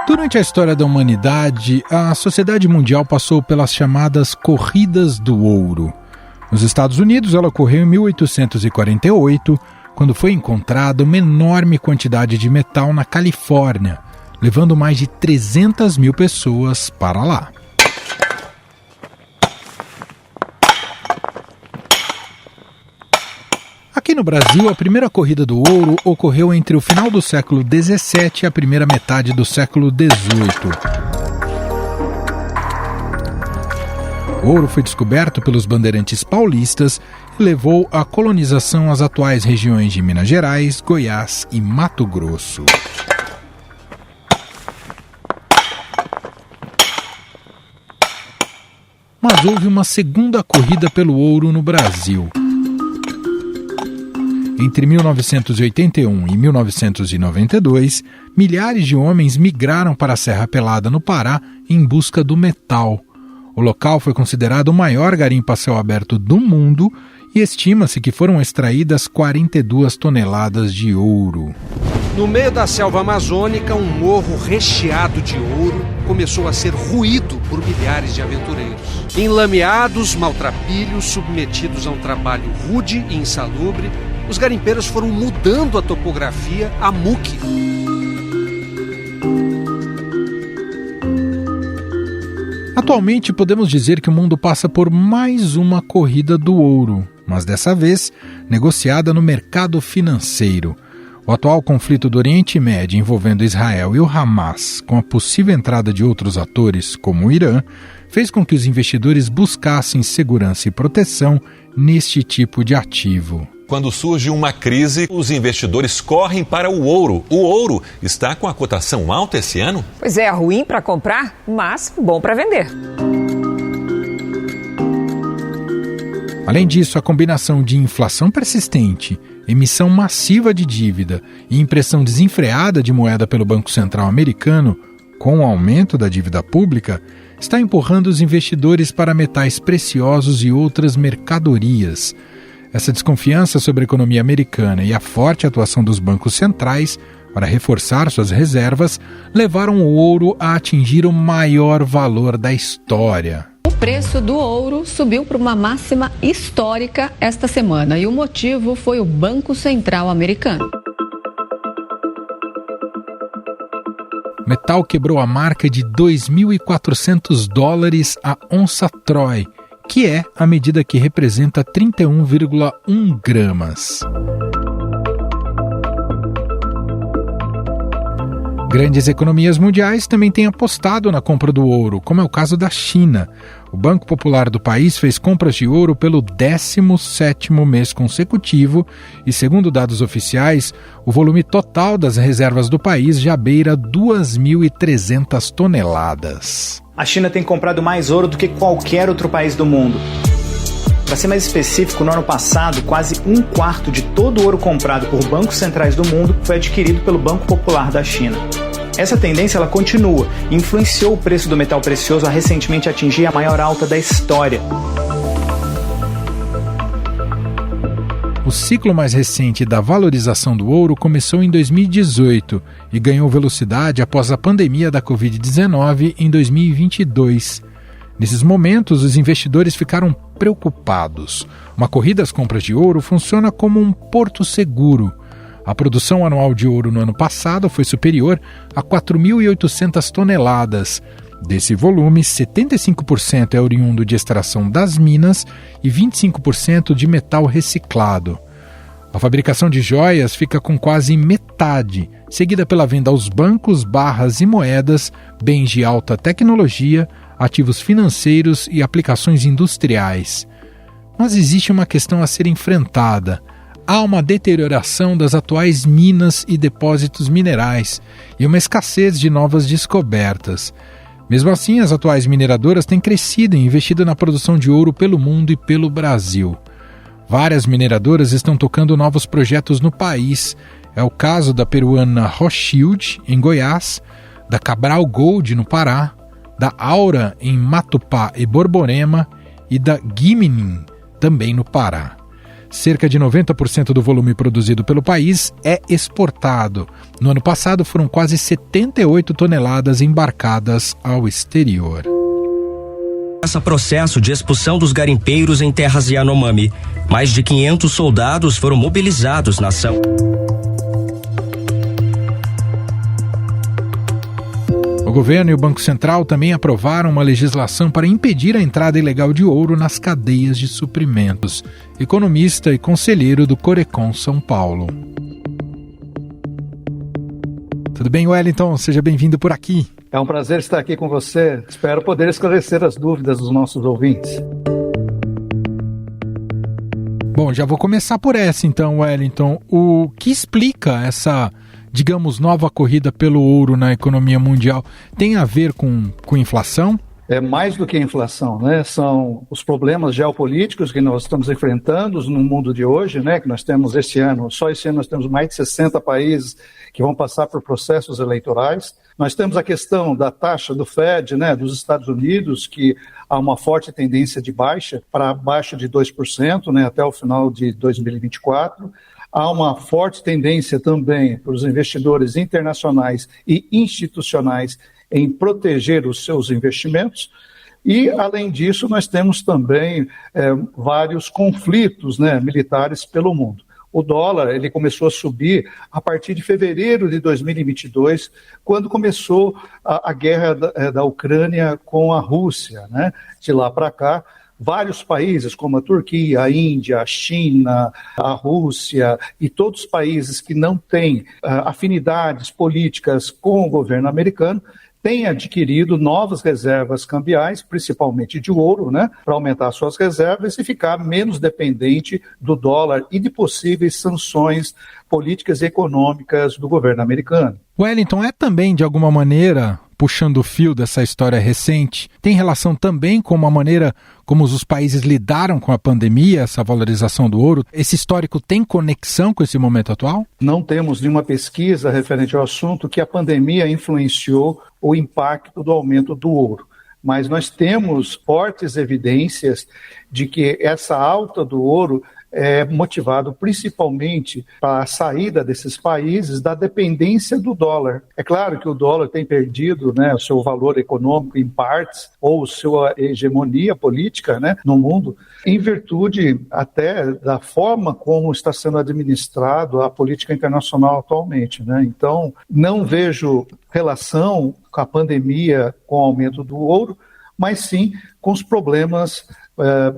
Durante a história da humanidade, a sociedade mundial passou pelas chamadas Corridas do Ouro. Nos Estados Unidos, ela ocorreu em 1848, quando foi encontrada uma enorme quantidade de metal na Califórnia, levando mais de 300 mil pessoas para lá. Aqui no Brasil, a primeira corrida do ouro ocorreu entre o final do século XVII e a primeira metade do século XVIII. O ouro foi descoberto pelos bandeirantes paulistas e levou à colonização às atuais regiões de Minas Gerais, Goiás e Mato Grosso. Mas houve uma segunda corrida pelo ouro no Brasil. Entre 1981 e 1992, milhares de homens migraram para a Serra Pelada, no Pará, em busca do metal. O local foi considerado o maior garimpo a céu aberto do mundo e estima-se que foram extraídas 42 toneladas de ouro. No meio da selva amazônica, um morro recheado de ouro começou a ser ruído por milhares de aventureiros. Enlameados, maltrapilhos, submetidos a um trabalho rude e insalubre, os garimpeiros foram mudando a topografia a muque. Atualmente podemos dizer que o mundo passa por mais uma corrida do ouro, mas dessa vez negociada no mercado financeiro. O atual conflito do Oriente Médio envolvendo Israel e o Hamas, com a possível entrada de outros atores, como o Irã, fez com que os investidores buscassem segurança e proteção neste tipo de ativo. Quando surge uma crise, os investidores correm para o ouro. O ouro está com a cotação alta esse ano? Pois é, ruim para comprar, mas bom para vender. Além disso, a combinação de inflação persistente, emissão massiva de dívida e impressão desenfreada de moeda pelo Banco Central americano, com o aumento da dívida pública, está empurrando os investidores para metais preciosos e outras mercadorias. Essa desconfiança sobre a economia americana e a forte atuação dos bancos centrais para reforçar suas reservas levaram o ouro a atingir o maior valor da história. O preço do ouro subiu para uma máxima histórica esta semana e o motivo foi o Banco Central americano. O metal quebrou a marca de $2.400 a onça Troy, que é a medida que representa 31,1 gramas. Grandes economias mundiais também têm apostado na compra do ouro, como é o caso da China. O Banco Popular do país fez compras de ouro pelo 17º mês consecutivo e, segundo dados oficiais, o volume total das reservas do país já beira 2.300 toneladas. A China tem comprado mais ouro do que qualquer outro país do mundo. Para ser mais específico, no ano passado, quase 1/4 de todo o ouro comprado por bancos centrais do mundo foi adquirido pelo Banco Popular da China. Essa tendência ela continua e influenciou o preço do metal precioso a recentemente atingir a maior alta da história. O ciclo mais recente da valorização do ouro começou em 2018 e ganhou velocidade após a pandemia da Covid-19 em 2022. Nesses momentos, os investidores ficaram preocupados. Uma corrida às compras de ouro funciona como um porto seguro. A produção anual de ouro no ano passado foi superior a 4.800 toneladas. Desse volume, 75% é oriundo de extração das minas e 25% de metal reciclado. A fabricação de joias fica com quase metade, seguida pela venda aos bancos, barras e moedas, bens de alta tecnologia, ativos financeiros e aplicações industriais. Mas existe uma questão a ser enfrentada. Há uma deterioração das atuais minas e depósitos minerais e uma escassez de novas descobertas. Mesmo assim, as atuais mineradoras têm crescido e investido na produção de ouro pelo mundo e pelo Brasil. Várias mineradoras estão tocando novos projetos no país. É o caso da peruana Rothschild, em Goiás, da Cabral Gold, no Pará, da Aura, em Matupá e Borborema, e da Giminim, também no Pará. cerca de 90% do volume produzido pelo país é exportado. No ano passado foram quase 78 toneladas embarcadas ao exterior. Esse processo de expulsão dos garimpeiros em terras Yanomami. Mais de 500 soldados foram mobilizados na ação. O governo e o Banco Central também aprovaram uma legislação para impedir a entrada ilegal de ouro nas cadeias de suprimentos. Economista e conselheiro do Corecon São Paulo. Tudo bem, Wellington? Seja bem-vindo por aqui. É um prazer estar aqui com você. Espero poder esclarecer as dúvidas dos nossos ouvintes. Bom, já vou começar por essa então, Wellington. O que explica essa, digamos, nova corrida pelo ouro na economia mundial? Tem a ver com inflação? É mais do que a inflação, né? São os problemas geopolíticos que nós estamos enfrentando no mundo de hoje, né? Que nós temos só esse ano nós temos mais de 60 países que vão passar por processos eleitorais. Nós temos a questão da taxa do Fed, né, dos Estados Unidos, que há uma forte tendência de baixa para abaixo de 2%, né, até o final de 2024. Há uma forte tendência também para os investidores internacionais e institucionais em proteger os seus investimentos. E, além disso, nós temos também vários conflitos, né, militares pelo mundo. O dólar ele começou a subir a partir de fevereiro de 2022, quando começou a guerra da Ucrânia com a Rússia, né? De lá para cá, vários países como a Turquia, a Índia, a China, a Rússia e todos os países que não têm afinidades políticas com o governo americano tem adquirido novas reservas cambiais, principalmente de ouro, né, para aumentar suas reservas e ficar menos dependente do dólar e de possíveis sanções políticas e econômicas do governo americano. Wellington, é também, de alguma maneira, puxando o fio dessa história recente, tem relação também com a maneira como os países lidaram com a pandemia, essa valorização do ouro? Esse histórico tem conexão com esse momento atual? Não temos nenhuma pesquisa referente ao assunto que a pandemia influenciou o impacto do aumento do ouro. Mas nós temos fortes evidências de que essa alta do ouro é motivado principalmente para a saída desses países da dependência do dólar. É claro que o dólar tem perdido, né, o seu valor econômico em partes, ou sua hegemonia política, né, no mundo, em virtude até da forma como está sendo administrado a política internacional atualmente, né? Então, não vejo relação com a pandemia com o aumento do ouro, mas sim com os problemas,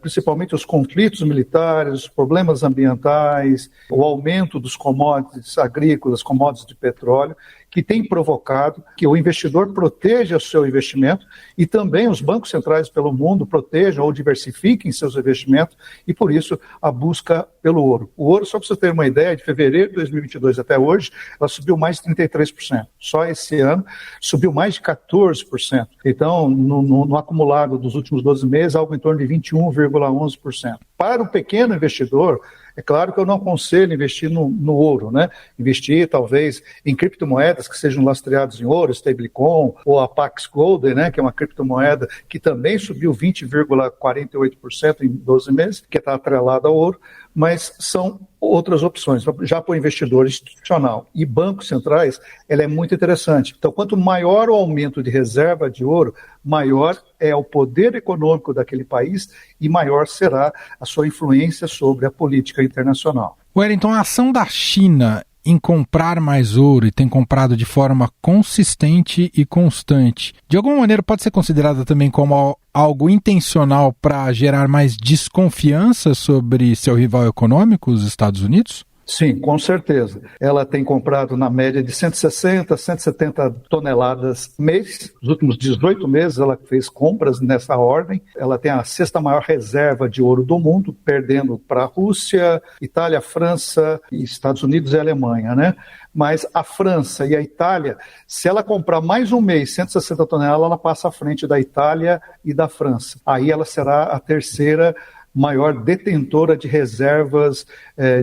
principalmente os conflitos militares, os problemas ambientais, o aumento dos commodities agrícolas, commodities de petróleo, que tem provocado que o investidor proteja o seu investimento e também os bancos centrais pelo mundo protejam ou diversifiquem seus investimentos e, por isso, a busca pelo ouro. O ouro, só para você ter uma ideia, de fevereiro de 2022 até hoje, ela subiu mais de 33%. Só esse ano subiu mais de 14%. Então, no acumulado dos últimos 12 meses, algo em torno de 21,11%. Para o pequeno investidor, é claro que eu não aconselho investir no ouro, né? Investir, talvez, em criptomoedas que sejam lastreadas em ouro, stablecoin, ou a Pax Gold, né? Que é uma criptomoeda que também subiu 20,48% em 12 meses, que está atrelada ao ouro, mas são outras opções. Já para o investidor institucional e bancos centrais, ela é muito interessante. Então, quanto maior o aumento de reserva de ouro, maior é o poder econômico daquele país e maior será a sua influência sobre a política internacional. Wellington, a ação da China em comprar mais ouro e tem comprado de forma consistente e constante, de alguma maneira pode ser considerada também como algo intencional para gerar mais desconfiança sobre seu rival econômico, os Estados Unidos? Sim, com certeza. Ela tem comprado na média de 160, 170 toneladas mês. Nos últimos 18 meses ela fez compras nessa ordem. Ela tem a sexta maior reserva de ouro do mundo, perdendo para a Rússia, Itália, França, Estados Unidos e Alemanha, né? Mas a França e a Itália, se ela comprar mais um mês 160 toneladas, ela passa à frente da Itália e da França. Aí ela será a terceira maior detentora de reservas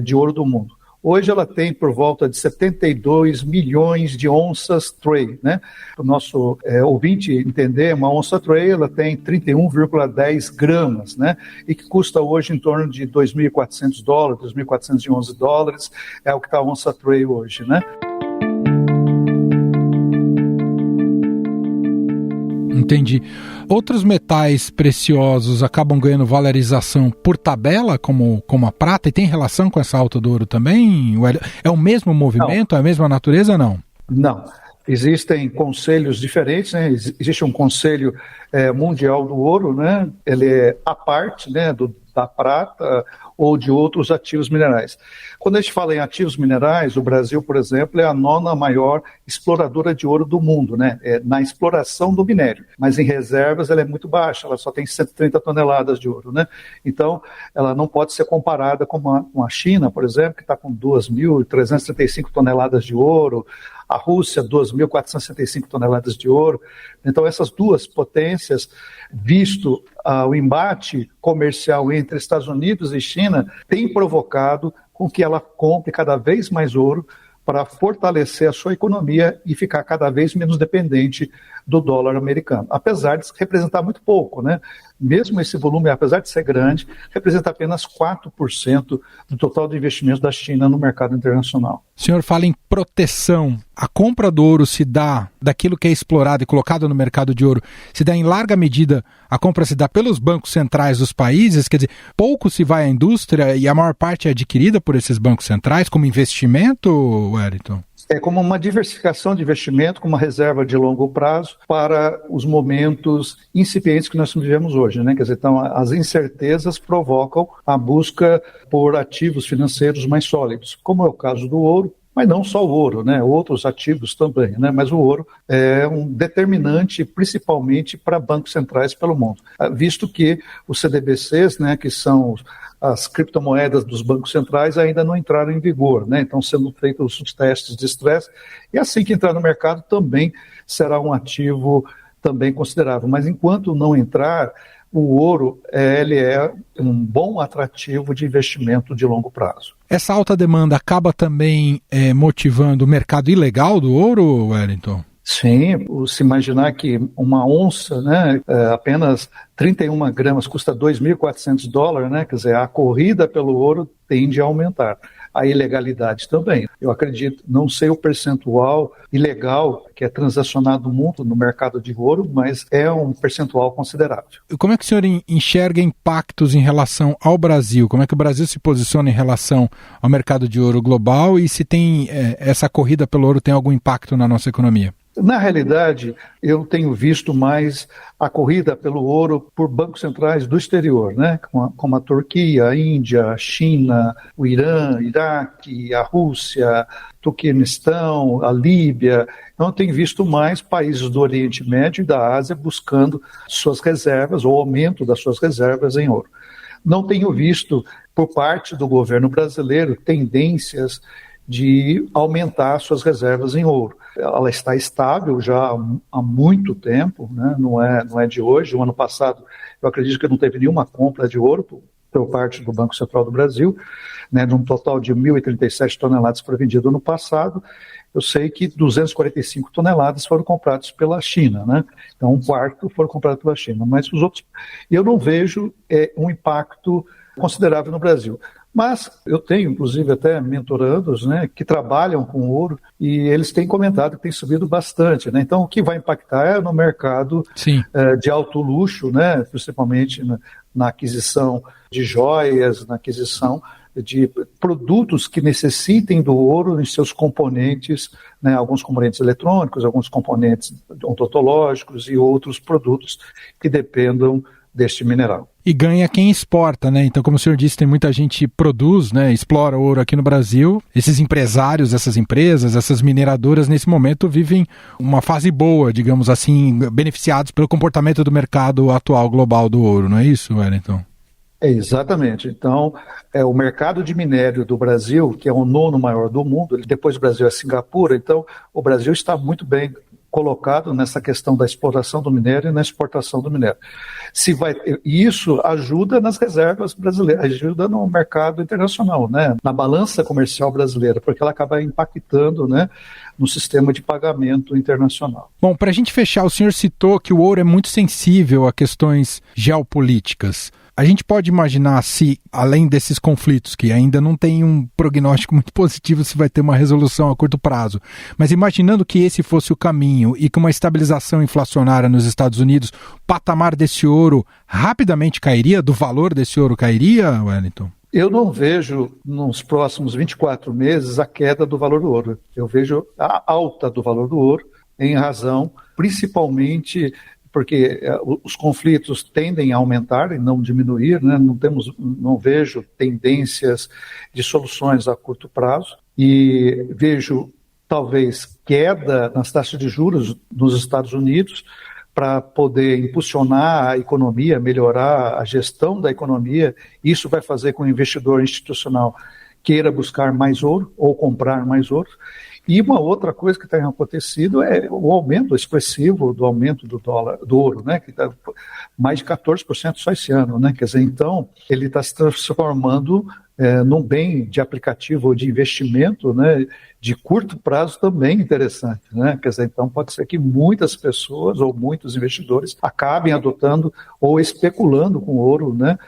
de ouro do mundo. Hoje ela tem por volta de 72 milhões de onças Trey, né? Para o nosso ouvinte entender, uma onça Trey ela tem 31,10 gramas, né? E que custa hoje em torno de $2.400, $2.411, é o que está a onça Trey hoje, né? Entendi. Outros metais preciosos acabam ganhando valorização por tabela, como a prata, e tem relação com essa alta do ouro também? É o mesmo movimento, é a mesma natureza, não? Não. Existem conselhos diferentes, né? Existe um conselho mundial do ouro, né? Ele é à parte, né, da prata ou de outros ativos minerais. Quando a gente fala em ativos minerais, o Brasil, por exemplo, é a 9ª maior exploradora de ouro do mundo, né? Na exploração do minério. Mas em reservas ela é muito baixa, ela só tem 130 toneladas de ouro, né? Então, ela não pode ser comparada com a China, por exemplo, que está com 2.335 toneladas de ouro, a Rússia, 2.465 toneladas de ouro. Então, essas duas potências, visto o embate comercial entre Estados Unidos e China, tem provocado com que ela compre cada vez mais ouro para fortalecer a sua economia e ficar cada vez menos dependente do dólar americano. Apesar de representar muito pouco, né? Mesmo esse volume, apesar de ser grande, representa apenas 4% do total de investimentos da China no mercado internacional. O senhor fala em proteção. A compra do ouro se dá daquilo que é explorado e colocado no mercado de ouro, se dá em larga medida, a compra se dá pelos bancos centrais dos países, quer dizer, pouco se vai à indústria e a maior parte é adquirida por esses bancos centrais como investimento, Wellington? É como uma diversificação de investimento, com uma reserva de longo prazo para os momentos incipientes que nós vivemos hoje, né? Quer dizer, então, as incertezas provocam a busca por ativos financeiros mais sólidos, como é o caso do ouro, mas não só o ouro, né? Outros ativos também, né? Mas o ouro é um determinante principalmente para bancos centrais pelo mundo, visto que os CDBCs, né, que são as criptomoedas dos bancos centrais, ainda não entraram em vigor, né? Então, sendo feitos os testes de estresse, e assim que entrar no mercado também será um ativo também considerável. Mas enquanto não entrar, o ouro ele é um bom atrativo de investimento de longo prazo. Essa alta demanda acaba também motivando o mercado ilegal do ouro, Wellington? Sim, se imaginar que uma onça, né, apenas 31 gramas custa $2.400, né, quer dizer, a corrida pelo ouro tende a aumentar. A ilegalidade também. Eu acredito, não sei o percentual ilegal que é transacionado no mundo, no mercado de ouro, mas é um percentual considerável. Como é que o senhor enxerga impactos em relação ao Brasil? Como é que o Brasil se posiciona em relação ao mercado de ouro global e se tem essa corrida pelo ouro tem algum impacto na nossa economia? Na realidade, eu tenho visto mais a corrida pelo ouro por bancos centrais do exterior, né? Como a Turquia, a Índia, a China, o Irã, Iraque, a Rússia, Turquemenistão, a Líbia. Então, eu tenho visto mais países do Oriente Médio e da Ásia buscando suas reservas, ou aumento das suas reservas em ouro. Não tenho visto, por parte do governo brasileiro, tendências de aumentar suas reservas em ouro. Ela está estável já há muito tempo, né? Não é de hoje. O ano passado, eu acredito que não teve nenhuma compra de ouro por parte do Banco Central do Brasil, né? De um total de 1.037 toneladas foram vendidas no passado. Eu sei que 245 toneladas foram compradas pela China, né? Então, 1/4 foram comprados pela China. Mas os outros, eu não vejo um impacto considerável no Brasil. Mas eu tenho, inclusive, até mentorandos, né, que trabalham com ouro e eles têm comentado que tem subido bastante, né? Então, o que vai impactar é no mercado de alto luxo, né, principalmente na aquisição de joias, na aquisição de produtos que necessitem do ouro em seus componentes, né, alguns componentes eletrônicos, alguns componentes odontológicos e outros produtos que dependam deste mineral. E ganha quem exporta, né? Então, como o senhor disse, tem muita gente que produz, né, explora ouro aqui no Brasil. Esses empresários, essas empresas, essas mineradoras, nesse momento, vivem uma fase boa, digamos assim, beneficiados pelo comportamento do mercado atual global do ouro, não é isso, Wellington? Exatamente. Então, o mercado de minério do Brasil, que é o 9º maior do mundo, depois do Brasil é Singapura, então o Brasil está muito bem colocado nessa questão da exploração do minério e na exportação do minério. E isso ajuda nas reservas brasileiras, ajuda no mercado internacional, né? Na balança comercial brasileira, porque ela acaba impactando, né, no sistema de pagamento internacional. Bom, para a gente fechar, o senhor citou que o ouro é muito sensível a questões geopolíticas. A gente pode imaginar se, além desses conflitos, que ainda não tem um prognóstico muito positivo se vai ter uma resolução a curto prazo, mas imaginando que esse fosse o caminho e que uma estabilização inflacionária nos Estados Unidos, o patamar desse ouro rapidamente cairia, do valor desse ouro cairia, Wellington? Eu não vejo nos próximos 24 meses a queda do valor do ouro. Eu vejo a alta do valor do ouro em razão, principalmente, porque os conflitos tendem a aumentar e não diminuir, né? Não vejo tendências de soluções a curto prazo e vejo talvez queda nas taxas de juros nos Estados Unidos para poder impulsionar a economia, melhorar a gestão da economia. Isso vai fazer com que o investidor institucional queira buscar mais ouro ou comprar mais ouro. E uma outra coisa que tem acontecido é o aumento expressivo do aumento do ouro, né, que está mais de 14% só esse ano, né? Quer dizer, então, ele está se transformando num bem de aplicativo ou de investimento, né, de curto prazo também interessante, né? Quer dizer, então pode ser que muitas pessoas ou muitos investidores acabem adotando ou especulando com ouro, né,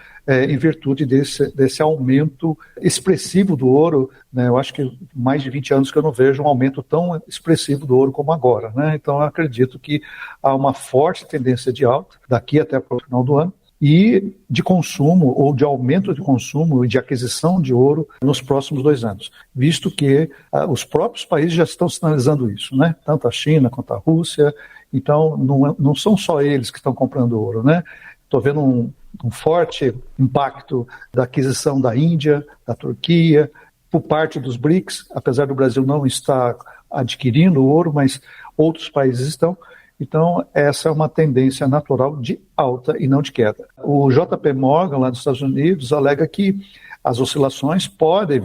em virtude desse aumento expressivo do ouro, né? Eu acho que mais de 20 anos que eu não vejo um aumento tão expressivo do ouro como agora, né? Então eu acredito que há uma forte tendência de alta daqui até para o final do ano e de consumo ou de aumento de consumo e de aquisição de ouro nos próximos 2 anos, visto que os próprios países já estão sinalizando isso, né? Tanto a China quanto a Rússia. Então não são só eles que estão comprando ouro, né? Estou vendo um forte impacto da aquisição da Índia, da Turquia, por parte dos BRICS, apesar do Brasil não estar adquirindo ouro, mas outros países estão. Então, essa é uma tendência natural de alta e não de queda. O JP Morgan, lá dos Estados Unidos, alega que as oscilações podem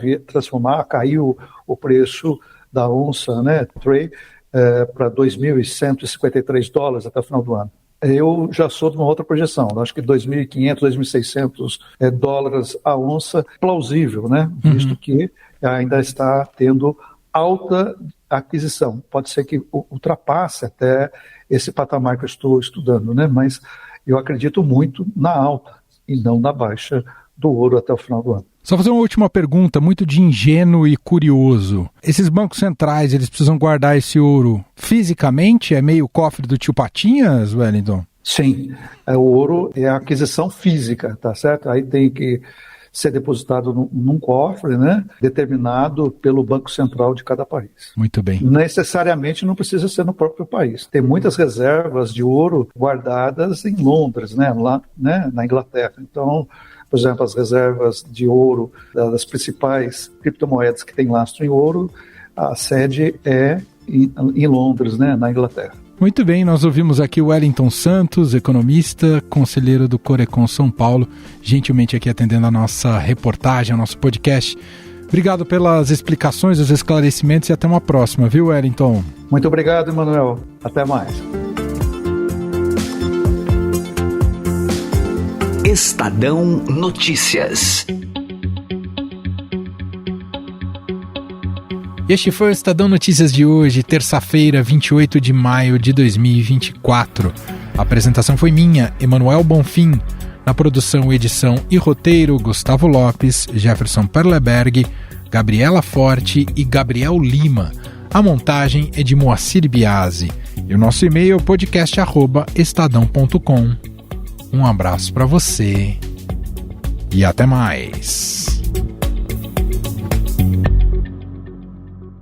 cair o preço da onça, né, Trey, para $2.153 até o final do ano. Eu já sou de uma outra projeção, acho que $2.500, $2.600 a onça, plausível, né? Visto que ainda está tendo alta aquisição. Pode ser que ultrapasse até esse patamar que eu estou estudando, né? Mas eu acredito muito na alta e não na baixa do ouro até o final do ano. Só fazer uma última pergunta, muito de ingênuo e curioso. Esses bancos centrais, eles precisam guardar esse ouro fisicamente? É meio cofre do tio Patinhas, Wellington? Sim, o ouro é a aquisição física, tá certo? Aí tem que ser depositado num cofre, né, determinado pelo Banco Central de cada país. Muito bem. Necessariamente não precisa ser no próprio país. Tem muitas reservas de ouro guardadas em Londres, né, lá, né, na Inglaterra. Então, por exemplo, as reservas de ouro das principais criptomoedas que têm lastro em ouro, a sede é em Londres, né, na Inglaterra. Muito bem, nós ouvimos aqui o Wellington Santos, economista, conselheiro do Corecon São Paulo, gentilmente aqui atendendo a nossa reportagem, ao nosso podcast. Obrigado pelas explicações, os esclarecimentos e até uma próxima, viu, Wellington? Muito obrigado, Emanuel. Até mais. Estadão Notícias. Este foi o Estadão Notícias de hoje, terça-feira, 28 de maio de 2024. A apresentação foi minha, Emanuel Bonfim. Na produção, edição e roteiro, Gustavo Lopes, Jefferson Perleberg, Gabriela Forte e Gabriel Lima. A montagem é de Moacir Biasi. E o nosso e-mail é podcast@estadão.com. Um abraço para você e até mais.